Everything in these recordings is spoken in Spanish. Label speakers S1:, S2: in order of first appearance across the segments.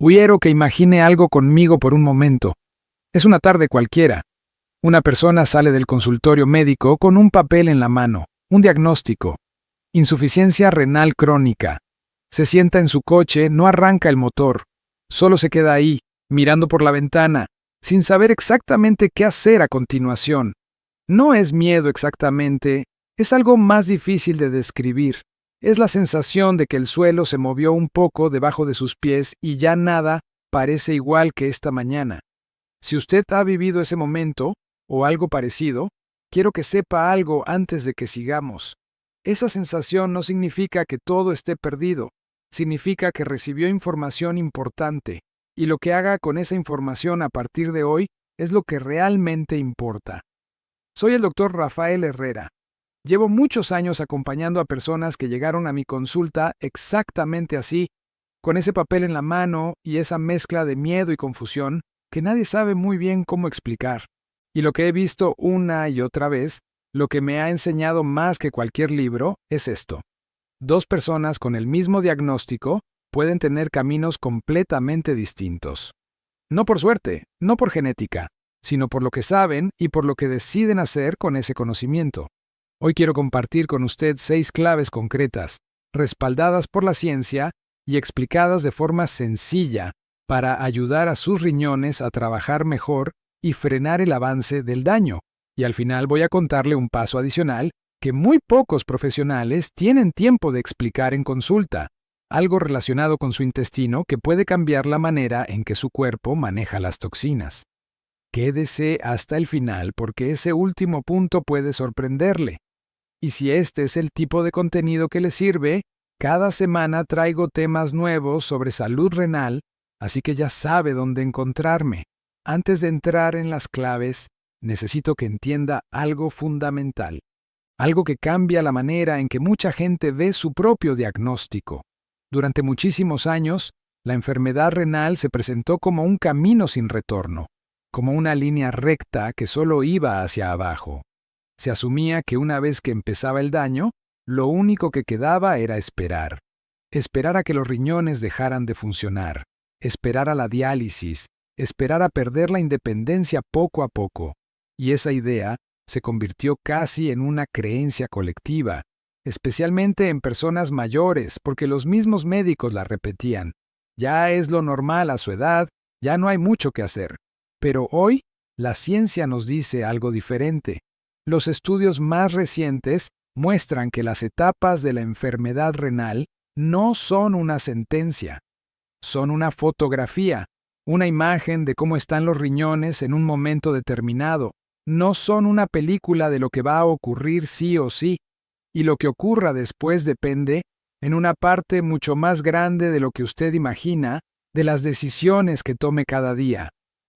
S1: Quiero que imagine algo conmigo por un momento. Es una tarde cualquiera. Una persona sale del consultorio médico con un papel en la mano, un diagnóstico. Insuficiencia renal crónica. Se sienta en su coche, no arranca el motor. Solo se queda ahí, mirando por la ventana, sin saber exactamente qué hacer a continuación. No es miedo exactamente, es algo más difícil de describir. Es la sensación de que el suelo se movió un poco debajo de sus pies y ya nada parece igual que esta mañana. Si usted ha vivido ese momento, o algo parecido, quiero que sepa algo antes de que sigamos. Esa sensación no significa que todo esté perdido, significa que recibió información importante, y lo que haga con esa información a partir de hoy es lo que realmente importa. Soy el doctor Rafael Herrera. Llevo muchos años acompañando a personas que llegaron a mi consulta exactamente así, con ese papel en la mano y esa mezcla de miedo y confusión que nadie sabe muy bien cómo explicar. Y lo que he visto una y otra vez, lo que me ha enseñado más que cualquier libro, es esto. Dos personas con el mismo diagnóstico pueden tener caminos completamente distintos. No por suerte, no por genética, sino por lo que saben y por lo que deciden hacer con ese conocimiento. Hoy quiero compartir con usted 6 claves concretas, respaldadas por la ciencia y explicadas de forma sencilla para ayudar a sus riñones a trabajar mejor y frenar el avance del daño. Y al final voy a contarle un paso adicional que muy pocos profesionales tienen tiempo de explicar en consulta, algo relacionado con su intestino que puede cambiar la manera en que su cuerpo maneja las toxinas. Quédese hasta el final porque ese último punto puede sorprenderle. Y si este es el tipo de contenido que le sirve, cada semana traigo temas nuevos sobre salud renal, así que ya sabe dónde encontrarme. Antes de entrar en las claves, necesito que entienda algo fundamental, algo que cambia la manera en que mucha gente ve su propio diagnóstico. Durante muchísimos años, la enfermedad renal se presentó como un camino sin retorno, como una línea recta que solo iba hacia abajo. Se asumía que una vez que empezaba el daño, lo único que quedaba era esperar. Esperar a que los riñones dejaran de funcionar, esperar a la diálisis, esperar a perder la independencia poco a poco. Y esa idea se convirtió casi en una creencia colectiva, especialmente en personas mayores, porque los mismos médicos la repetían. Ya es lo normal a su edad, ya no hay mucho que hacer. Pero hoy, la ciencia nos dice algo diferente. Los estudios más recientes muestran que las etapas de la enfermedad renal no son una sentencia, son una fotografía, una imagen de cómo están los riñones en un momento determinado. No son una película de lo que va a ocurrir sí o sí, y lo que ocurra después depende, en una parte mucho más grande de lo que usted imagina, de las decisiones que tome cada día.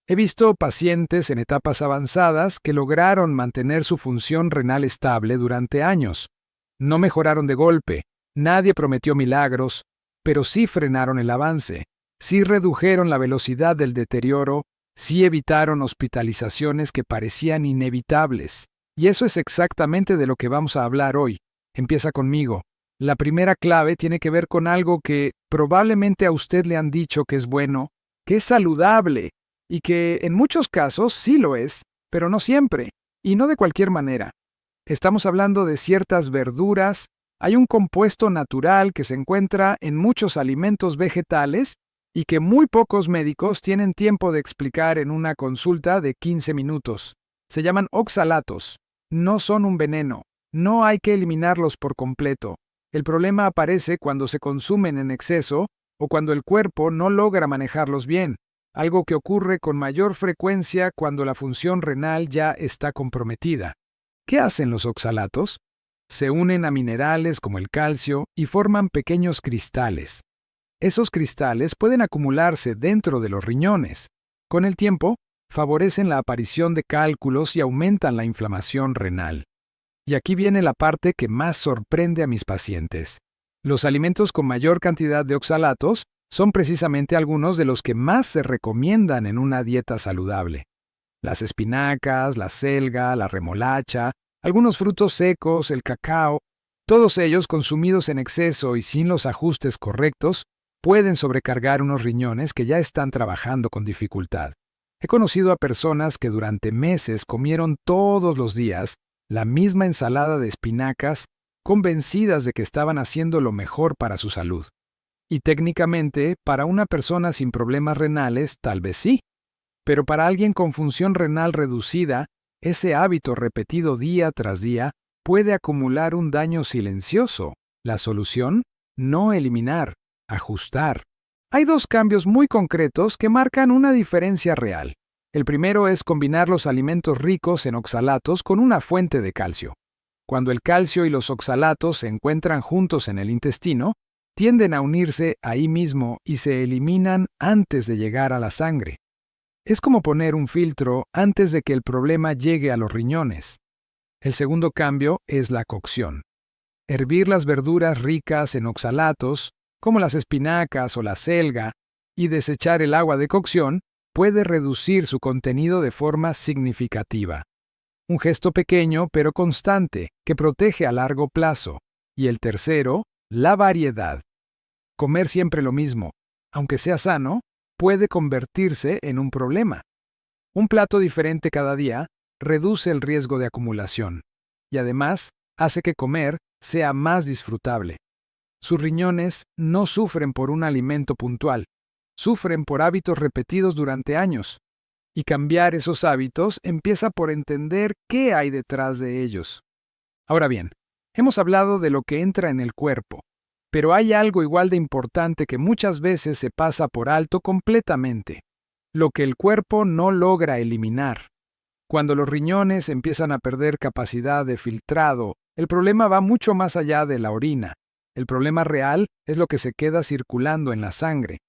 S1: He visto pacientes en etapas avanzadas que lograron mantener su función renal estable durante años. No mejoraron de golpe, nadie prometió milagros, pero sí frenaron el avance, sí redujeron la velocidad del deterioro, sí evitaron hospitalizaciones que parecían inevitables. Y eso es exactamente de lo que vamos a hablar hoy. Empieza conmigo. La primera clave tiene que ver con algo que probablemente a usted le han dicho que es bueno, que es saludable, y que en muchos casos sí lo es, pero no siempre, y no de cualquier manera. Estamos hablando de ciertas verduras. Hay un compuesto natural que se encuentra en muchos alimentos vegetales y que muy pocos médicos tienen tiempo de explicar en una consulta de 15 minutos. Se llaman oxalatos. No son un veneno. No hay que eliminarlos por completo. El problema aparece cuando se consumen en exceso o cuando el cuerpo no logra manejarlos bien, algo que ocurre con mayor frecuencia cuando la función renal ya está comprometida. ¿Qué hacen los oxalatos? Se unen a minerales como el calcio y forman pequeños cristales. Esos cristales pueden acumularse dentro de los riñones. Con el tiempo, favorecen la aparición de cálculos y aumentan la inflamación renal. Y aquí viene la parte que más sorprende a mis pacientes. Los alimentos con mayor cantidad de oxalatos son precisamente algunos de los que más se recomiendan en una dieta saludable. Las espinacas, la selga, la remolacha, algunos frutos secos, el cacao, todos ellos consumidos en exceso y sin los ajustes correctos, pueden sobrecargar unos riñones que ya están trabajando con dificultad. He conocido a personas que durante meses comieron todos los días la misma ensalada de espinacas, convencidas de que estaban haciendo lo mejor para su salud. Y técnicamente, para una persona sin problemas renales, tal vez sí. Pero para alguien con función renal reducida, ese hábito repetido día tras día puede acumular un daño silencioso. La solución: no eliminar, ajustar. Hay dos cambios muy concretos que marcan una diferencia real. El primero es combinar los alimentos ricos en oxalatos con una fuente de calcio. Cuando el calcio y los oxalatos se encuentran juntos en el intestino, tienden a unirse ahí mismo y se eliminan antes de llegar a la sangre. Es como poner un filtro antes de que el problema llegue a los riñones. El segundo cambio es la cocción. Hervir las verduras ricas en oxalatos, como las espinacas o la selga, y desechar el agua de cocción puede reducir su contenido de forma significativa. Un gesto pequeño pero constante que protege a largo plazo. Y el tercero, la variedad. Comer siempre lo mismo, aunque sea sano, puede convertirse en un problema. Un plato diferente cada día reduce el riesgo de acumulación y además hace que comer sea más disfrutable. Sus riñones no sufren por un alimento puntual, sufren por hábitos repetidos durante años. Y cambiar esos hábitos empieza por entender qué hay detrás de ellos. Ahora bien, hemos hablado de lo que entra en el cuerpo, pero hay algo igual de importante que muchas veces se pasa por alto completamente: lo que el cuerpo no logra eliminar. Cuando los riñones empiezan a perder capacidad de filtrado, el problema va mucho más allá de la orina. El problema real es lo que se queda circulando en la sangre.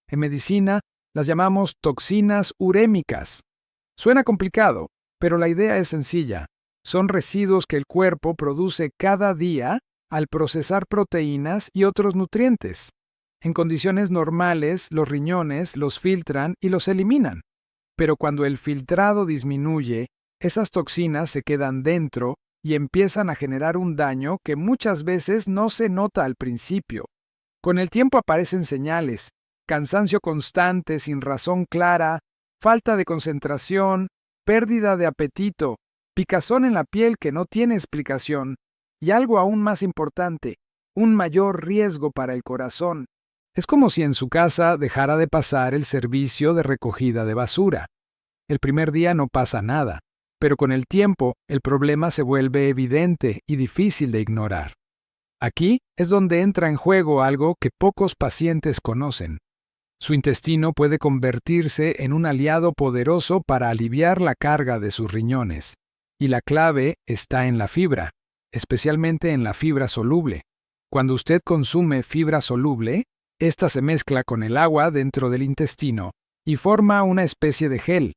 S1: En medicina, las llamamos toxinas urémicas. Suena complicado, pero la idea es sencilla. Son residuos que el cuerpo produce cada día al procesar proteínas y otros nutrientes. En condiciones normales, los riñones los filtran y los eliminan. Pero cuando el filtrado disminuye, esas toxinas se quedan dentro y empiezan a generar un daño que muchas veces no se nota al principio. Con el tiempo aparecen señales: cansancio constante sin razón clara, falta de concentración, pérdida de apetito, picazón en la piel que no tiene explicación, y algo aún más importante, un mayor riesgo para el corazón. Es como si en su casa dejara de pasar el servicio de recogida de basura. El primer día no pasa nada, pero con el tiempo el problema se vuelve evidente y difícil de ignorar. Aquí es donde entra en juego algo que pocos pacientes conocen. Su intestino puede convertirse en un aliado poderoso para aliviar la carga de sus riñones, y la clave está en la fibra, especialmente en la fibra soluble. Cuando usted consume fibra soluble, esta se mezcla con el agua dentro del intestino y forma una especie de gel.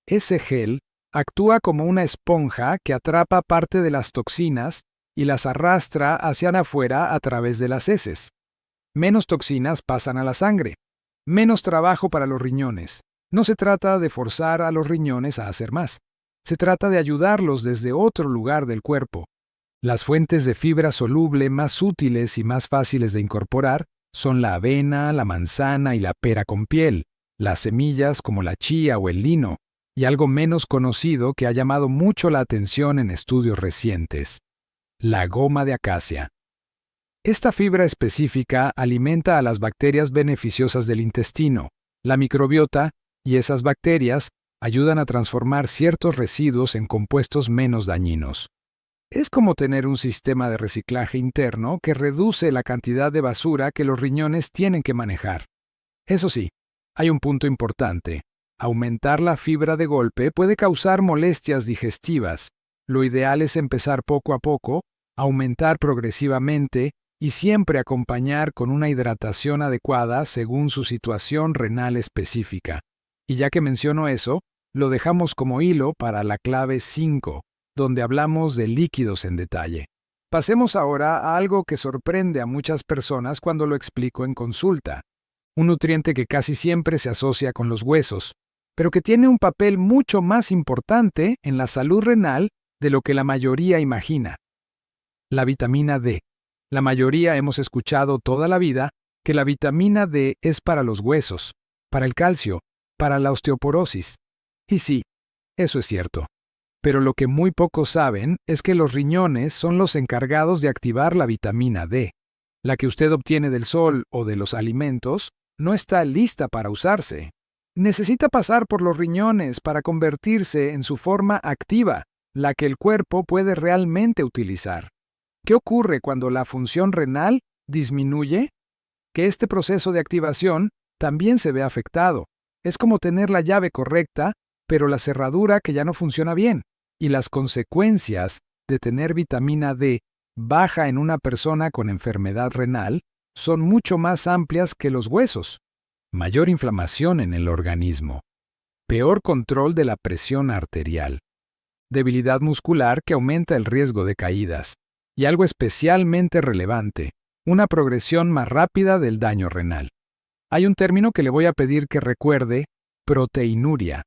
S1: Ese gel actúa como una esponja que atrapa parte de las toxinas y las arrastra hacia afuera a través de las heces. Menos toxinas pasan a la sangre. Menos trabajo para los riñones. No se trata de forzar a los riñones a hacer más. Se trata de ayudarlos desde otro lugar del cuerpo. Las fuentes de fibra soluble más útiles y más fáciles de incorporar son la avena, la manzana y la pera con piel, las semillas como la chía o el lino, y algo menos conocido que ha llamado mucho la atención en estudios recientes: la goma de acacia. Esta fibra específica alimenta a las bacterias beneficiosas del intestino, la microbiota, y esas bacterias ayudan a transformar ciertos residuos en compuestos menos dañinos. Es como tener un sistema de reciclaje interno que reduce la cantidad de basura que los riñones tienen que manejar. Eso sí, hay un punto importante: aumentar la fibra de golpe puede causar molestias digestivas. Lo ideal es empezar poco a poco, aumentar progresivamente y siempre acompañar con una hidratación adecuada según su situación renal específica. Y ya que menciono eso, lo dejamos como hilo para la clave 5, donde hablamos de líquidos en detalle. Pasemos ahora a algo que sorprende a muchas personas cuando lo explico en consulta. Un nutriente que casi siempre se asocia con los huesos, pero que tiene un papel mucho más importante en la salud renal de lo que la mayoría imagina: la vitamina D. La mayoría hemos escuchado toda la vida que la vitamina D es para los huesos, para el calcio, para la osteoporosis. Y sí, eso es cierto. Pero lo que muy pocos saben es que los riñones son los encargados de activar la vitamina D. La que usted obtiene del sol o de los alimentos no está lista para usarse. Necesita pasar por los riñones para convertirse en su forma activa, la que el cuerpo puede realmente utilizar. ¿Qué ocurre cuando la función renal disminuye? Que este proceso de activación también se ve afectado. Es como tener la llave correcta, pero la cerradura que ya no funciona bien. Y las consecuencias de tener vitamina D baja en una persona con enfermedad renal son mucho más amplias que los huesos. Mayor inflamación en el organismo. Peor control de la presión arterial. Debilidad muscular que aumenta el riesgo de caídas. Y algo especialmente relevante, una progresión más rápida del daño renal. Hay un término que le voy a pedir que recuerde: proteinuria.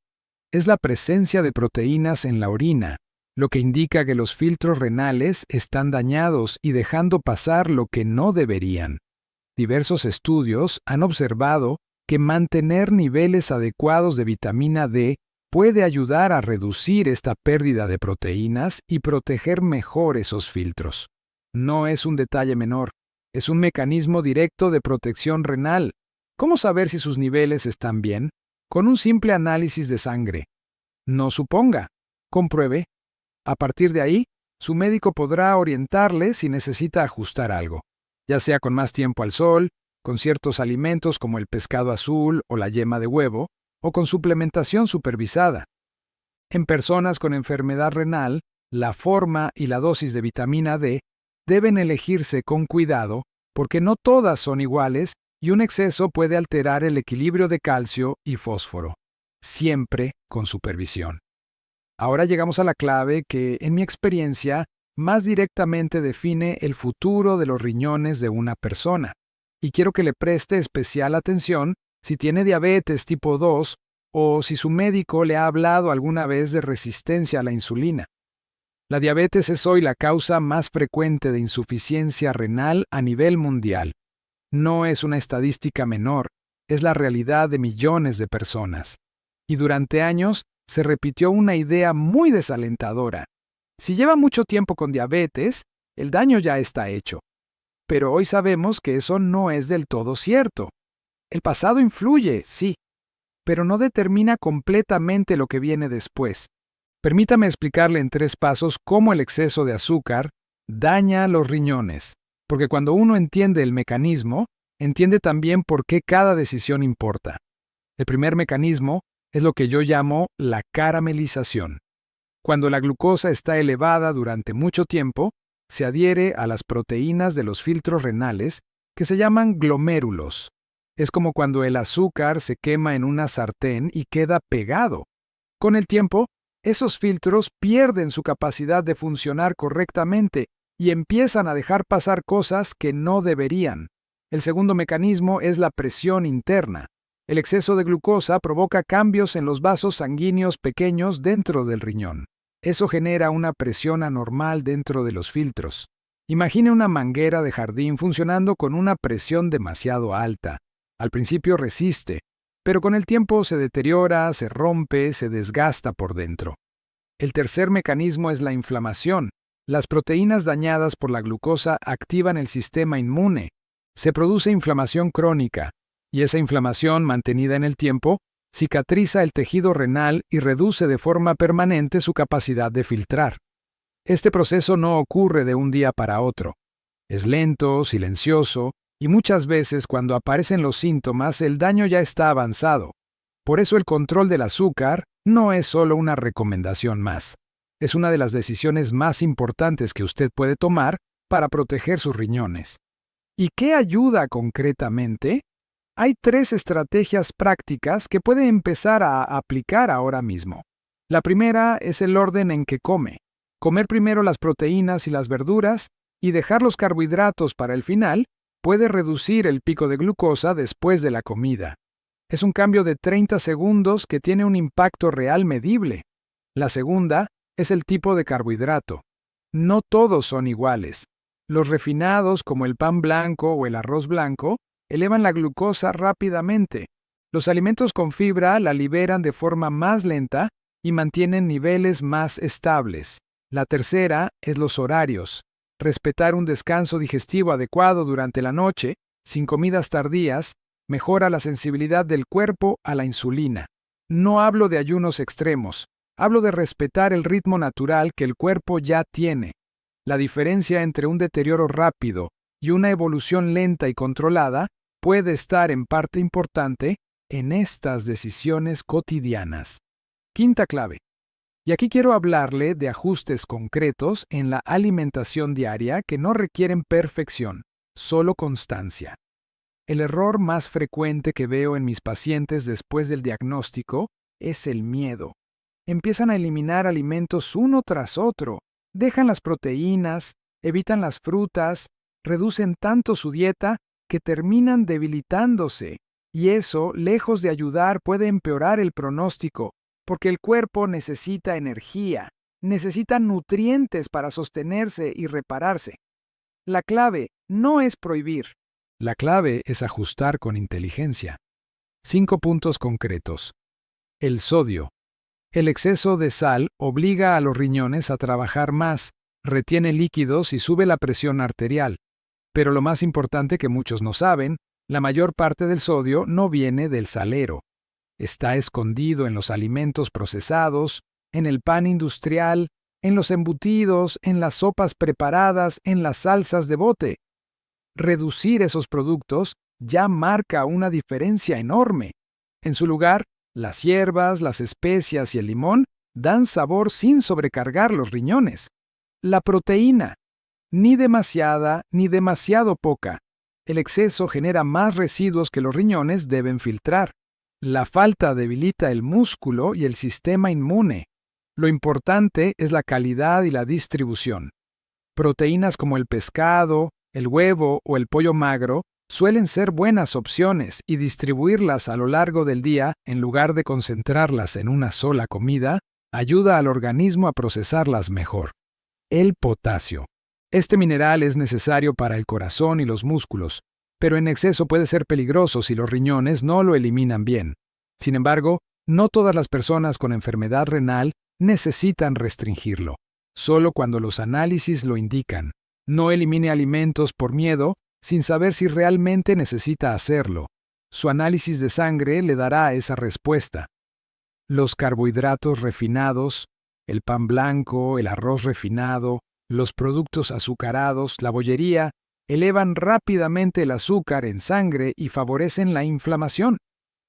S1: Es la presencia de proteínas en la orina, lo que indica que los filtros renales están dañados y dejando pasar lo que no deberían. Diversos estudios han observado que mantener niveles adecuados de vitamina D puede ayudar a reducir esta pérdida de proteínas y proteger mejor esos filtros. No es un detalle menor, es un mecanismo directo de protección renal. ¿Cómo saber si sus niveles están bien? Con un simple análisis de sangre. No suponga, compruebe. A partir de ahí, su médico podrá orientarle si necesita ajustar algo, ya sea con más tiempo al sol, con ciertos alimentos como el pescado azul o la yema de huevo, o con suplementación supervisada. En personas con enfermedad renal, la forma y la dosis de vitamina D deben elegirse con cuidado porque no todas son iguales y un exceso puede alterar el equilibrio de calcio y fósforo, siempre con supervisión. Ahora llegamos a la clave que, en mi experiencia, más directamente define el futuro de los riñones de una persona. Y quiero que le preste especial atención si tiene diabetes tipo 2 o si su médico le ha hablado alguna vez de resistencia a la insulina. La diabetes es hoy la causa más frecuente de insuficiencia renal a nivel mundial. No es una estadística menor, es la realidad de millones de personas. Y durante años se repitió una idea muy desalentadora. Si lleva mucho tiempo con diabetes, el daño ya está hecho. Pero hoy sabemos que eso no es del todo cierto. El pasado influye, sí, pero no determina completamente lo que viene después. Permítame explicarle en 3 pasos cómo el exceso de azúcar daña los riñones, porque cuando uno entiende el mecanismo, entiende también por qué cada decisión importa. El primer mecanismo es lo que yo llamo la caramelización. Cuando la glucosa está elevada durante mucho tiempo, se adhiere a las proteínas de los filtros renales que se llaman glomérulos. Es como cuando el azúcar se quema en una sartén y queda pegado. Con el tiempo, esos filtros pierden su capacidad de funcionar correctamente y empiezan a dejar pasar cosas que no deberían. El segundo mecanismo es la presión interna. El exceso de glucosa provoca cambios en los vasos sanguíneos pequeños dentro del riñón. Eso genera una presión anormal dentro de los filtros. Imagine una manguera de jardín funcionando con una presión demasiado alta. Al principio resiste, pero con el tiempo se deteriora, se rompe, se desgasta por dentro. El tercer mecanismo es la inflamación. Las proteínas dañadas por la glucosa activan el sistema inmune. Se produce inflamación crónica, y esa inflamación mantenida en el tiempo cicatriza el tejido renal y reduce de forma permanente su capacidad de filtrar. Este proceso no ocurre de un día para otro. Es lento, silencioso, y muchas veces cuando aparecen los síntomas el daño ya está avanzado. Por eso el control del azúcar no es solo una recomendación más. Es una de las decisiones más importantes que usted puede tomar para proteger sus riñones. ¿Y qué ayuda concretamente? Hay 3 estrategias prácticas que puede empezar a aplicar ahora mismo. La primera es el orden en que come. Comer primero las proteínas y las verduras y dejar los carbohidratos para el final puede reducir el pico de glucosa después de la comida. Es un cambio de 30 segundos que tiene un impacto real medible. La segunda es el tipo de carbohidrato. No todos son iguales. Los refinados como el pan blanco o el arroz blanco elevan la glucosa rápidamente. Los alimentos con fibra la liberan de forma más lenta y mantienen niveles más estables. La tercera es los horarios. Respetar un descanso digestivo adecuado durante la noche, sin comidas tardías, mejora la sensibilidad del cuerpo a la insulina. No hablo de ayunos extremos, hablo de respetar el ritmo natural que el cuerpo ya tiene. La diferencia entre un deterioro rápido y una evolución lenta y controlada puede estar en parte importante en estas decisiones cotidianas. Quinta clave. Y aquí quiero hablarle de ajustes concretos en la alimentación diaria que no requieren perfección, solo constancia. El error más frecuente que veo en mis pacientes después del diagnóstico es el miedo. Empiezan a eliminar alimentos uno tras otro, dejan las proteínas, evitan las frutas, reducen tanto su dieta que terminan debilitándose, y eso, lejos de ayudar, puede empeorar el pronóstico, porque el cuerpo necesita energía, necesita nutrientes para sostenerse y repararse. La clave no es prohibir. La clave es ajustar con inteligencia. 5 puntos concretos. El sodio. El exceso de sal obliga a los riñones a trabajar más, retiene líquidos y sube la presión arterial. Pero lo más importante que muchos no saben, la mayor parte del sodio no viene del salero. Está escondido en los alimentos procesados, en el pan industrial, en los embutidos, en las sopas preparadas, en las salsas de bote. Reducir esos productos ya marca una diferencia enorme. En su lugar, las hierbas, las especias y el limón dan sabor sin sobrecargar los riñones. La proteína, ni demasiada ni demasiado poca. El exceso genera más residuos que los riñones deben filtrar. La falta debilita el músculo y el sistema inmune. Lo importante es la calidad y la distribución. Proteínas como el pescado, el huevo o el pollo magro suelen ser buenas opciones y distribuirlas a lo largo del día en lugar de concentrarlas en una sola comida ayuda al organismo a procesarlas mejor. El potasio. Este mineral es necesario para el corazón y los músculos, pero en exceso puede ser peligroso si los riñones no lo eliminan bien. Sin embargo, no todas las personas con enfermedad renal necesitan restringirlo, solo cuando los análisis lo indican. No elimine alimentos por miedo, sin saber si realmente necesita hacerlo. Su análisis de sangre le dará esa respuesta. Los carbohidratos refinados, el pan blanco, el arroz refinado, los productos azucarados, la bollería, elevan rápidamente el azúcar en sangre y favorecen la inflamación.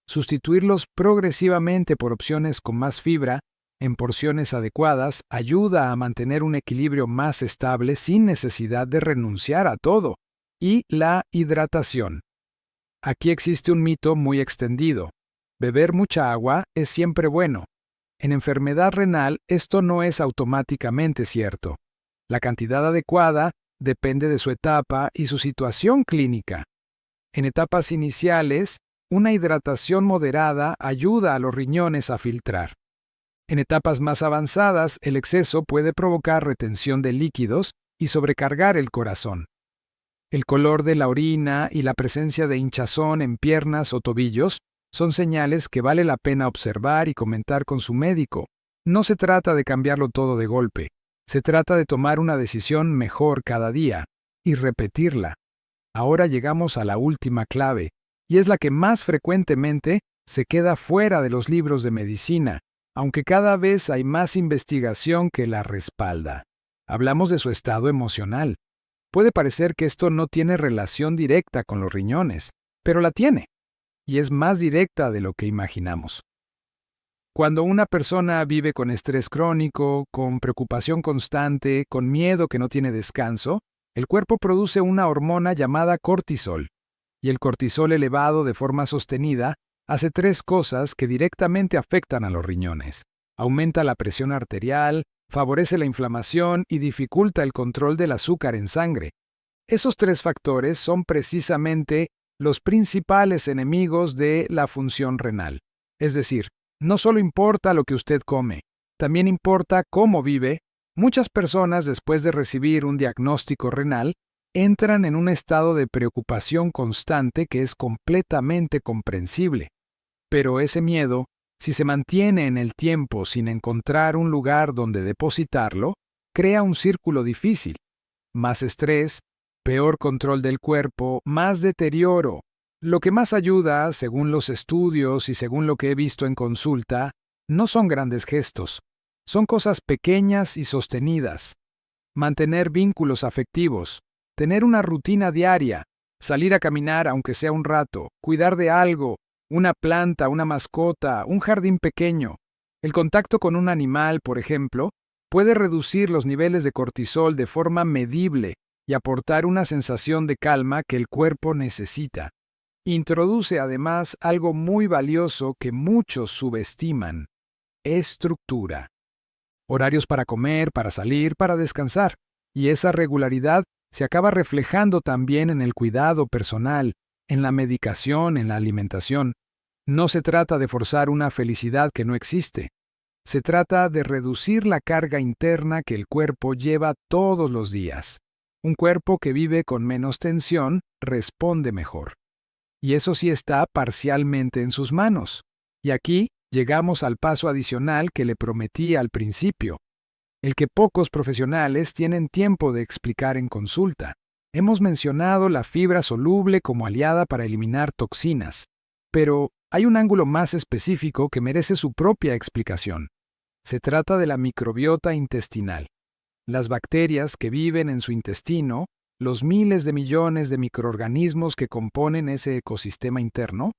S1: Sustituirlos progresivamente por opciones con más fibra, en porciones adecuadas, ayuda a mantener un equilibrio más estable sin necesidad de renunciar a todo. Y la hidratación. Aquí existe un mito muy extendido. Beber mucha agua es siempre bueno. En enfermedad renal, esto no es automáticamente cierto. La cantidad adecuada depende de su etapa y su situación clínica. En etapas iniciales, una hidratación moderada ayuda a los riñones a filtrar. En etapas más avanzadas, el exceso puede provocar retención de líquidos y sobrecargar el corazón. El color de la orina y la presencia de hinchazón en piernas o tobillos son señales que vale la pena observar y comentar con su médico. No se trata de cambiarlo todo de golpe. Se trata de tomar una decisión mejor cada día y repetirla. Ahora llegamos a la última clave, y es la que más frecuentemente se queda fuera de los libros de medicina, aunque cada vez hay más investigación que la respalda. Hablamos de su estado emocional. Puede parecer que esto no tiene relación directa con los riñones, pero la tiene, y es más directa de lo que imaginamos. Cuando una persona vive con estrés crónico, con preocupación constante, con miedo que no tiene descanso, el cuerpo produce una hormona llamada cortisol, y el cortisol elevado de forma sostenida hace 3 cosas que directamente afectan a los riñones. Aumenta la presión arterial, favorece la inflamación y dificulta el control del azúcar en sangre. Esos 3 factores son precisamente los principales enemigos de la función renal. Es decir, no solo importa lo que usted come, también importa cómo vive. Muchas personas, después de recibir un diagnóstico renal, entran en un estado de preocupación constante que es completamente comprensible. Pero ese miedo, si se mantiene en el tiempo sin encontrar un lugar donde depositarlo, crea un círculo difícil. Más estrés, peor control del cuerpo, más deterioro. Lo que más ayuda, según los estudios y según lo que he visto en consulta, no son grandes gestos. Son cosas pequeñas y sostenidas. Mantener vínculos afectivos, tener una rutina diaria, salir a caminar aunque sea un rato, cuidar de algo, una planta, una mascota, un jardín pequeño. El contacto con un animal, por ejemplo, puede reducir los niveles de cortisol de forma medible y aportar una sensación de calma que el cuerpo necesita. Introduce además algo muy valioso que muchos subestiman: estructura. Horarios para comer, para salir, para descansar. Y esa regularidad se acaba reflejando también en el cuidado personal, en la medicación, en la alimentación. No se trata de forzar una felicidad que no existe. Se trata de reducir la carga interna que el cuerpo lleva todos los días. Un cuerpo que vive con menos tensión responde mejor. Y eso sí está parcialmente en sus manos. Y aquí llegamos al paso adicional que le prometí al principio, el que pocos profesionales tienen tiempo de explicar en consulta. Hemos mencionado la fibra soluble como aliada para eliminar toxinas, pero hay un ángulo más específico que merece su propia explicación. Se trata de la microbiota intestinal. Las bacterias que viven en su intestino, los miles de millones de microorganismos que componen ese ecosistema interno,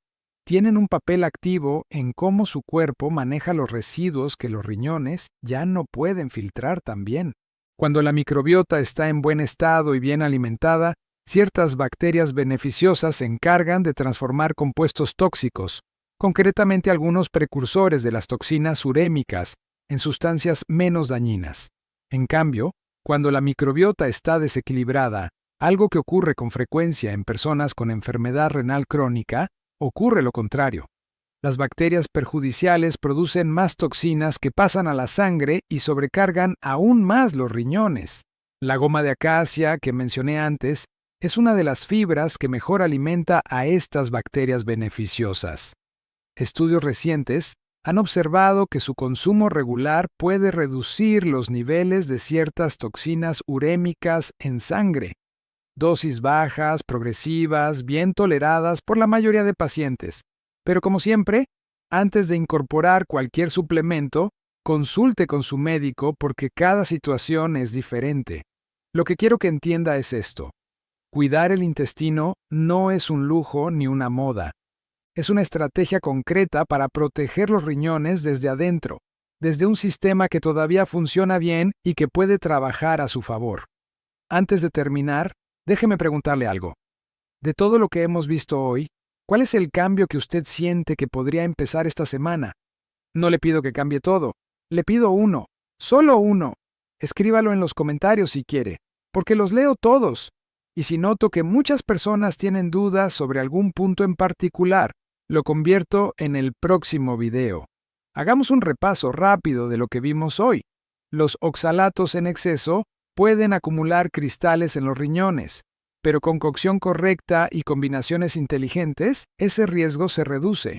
S1: tienen un papel activo en cómo su cuerpo maneja los residuos que los riñones ya no pueden filtrar tan bien. Cuando la microbiota está en buen estado y bien alimentada, ciertas bacterias beneficiosas se encargan de transformar compuestos tóxicos, concretamente algunos precursores de las toxinas urémicas, en sustancias menos dañinas. En cambio, cuando la microbiota está desequilibrada, algo que ocurre con frecuencia en personas con enfermedad renal crónica, ocurre lo contrario. Las bacterias perjudiciales producen más toxinas que pasan a la sangre y sobrecargan aún más los riñones. La goma de acacia, que mencioné antes, es una de las fibras que mejor alimenta a estas bacterias beneficiosas. Estudios recientes han observado que su consumo regular puede reducir los niveles de ciertas toxinas urémicas en sangre. Dosis bajas, progresivas, bien toleradas por la mayoría de pacientes. Pero como siempre, antes de incorporar cualquier suplemento, consulte con su médico porque cada situación es diferente. Lo que quiero que entienda es esto: cuidar el intestino no es un lujo ni una moda. Es una estrategia concreta para proteger los riñones desde adentro, desde un sistema que todavía funciona bien y que puede trabajar a su favor. Antes de terminar, déjeme preguntarle algo. De todo lo que hemos visto hoy, ¿cuál es el cambio que usted siente que podría empezar esta semana? No le pido que cambie todo. Le pido uno, solo uno. Escríbalo en los comentarios si quiere, porque los leo todos. Y si noto que muchas personas tienen dudas sobre algún punto en particular, lo convierto en el próximo video. Hagamos un repaso rápido de lo que vimos hoy. Los oxalatos en exceso pueden acumular cristales en los riñones, pero con cocción correcta y combinaciones inteligentes, ese riesgo se reduce.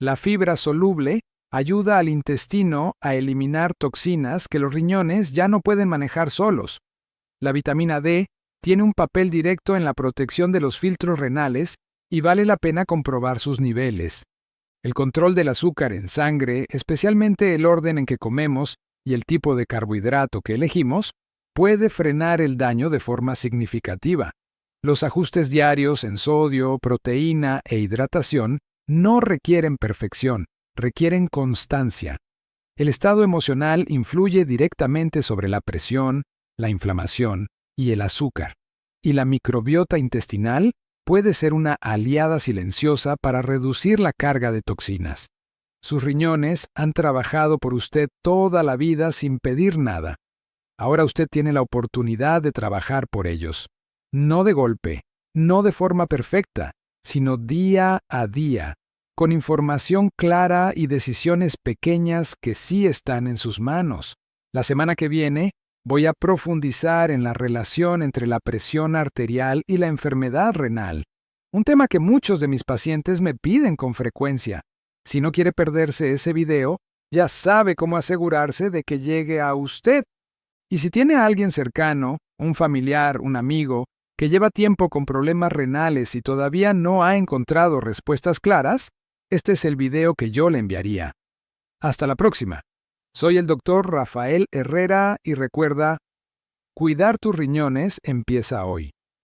S1: La fibra soluble ayuda al intestino a eliminar toxinas que los riñones ya no pueden manejar solos. La vitamina D tiene un papel directo en la protección de los filtros renales y vale la pena comprobar sus niveles. El control del azúcar en sangre, especialmente el orden en que comemos y el tipo de carbohidrato que elegimos, puede frenar el daño de forma significativa. Los ajustes diarios en sodio, proteína e hidratación no requieren perfección, requieren constancia. El estado emocional influye directamente sobre la presión, la inflamación y el azúcar, y la microbiota intestinal puede ser una aliada silenciosa para reducir la carga de toxinas. Sus riñones han trabajado por usted toda la vida sin pedir nada. Ahora usted tiene la oportunidad de trabajar por ellos. No de golpe, no de forma perfecta, sino día a día, con información clara y decisiones pequeñas que sí están en sus manos. La semana que viene Voy a profundizar en la relación entre la presión arterial y la enfermedad renal, un tema que muchos de mis pacientes me piden con frecuencia. Si no quiere perderse ese video, ya sabe cómo asegurarse de que llegue a usted. Y si tiene a alguien cercano, un familiar, un amigo, que lleva tiempo con problemas renales y todavía no ha encontrado respuestas claras, este es el video que yo le enviaría. Hasta la próxima. Soy el Dr. Rafael Herrera y recuerda, cuidar tus riñones empieza hoy.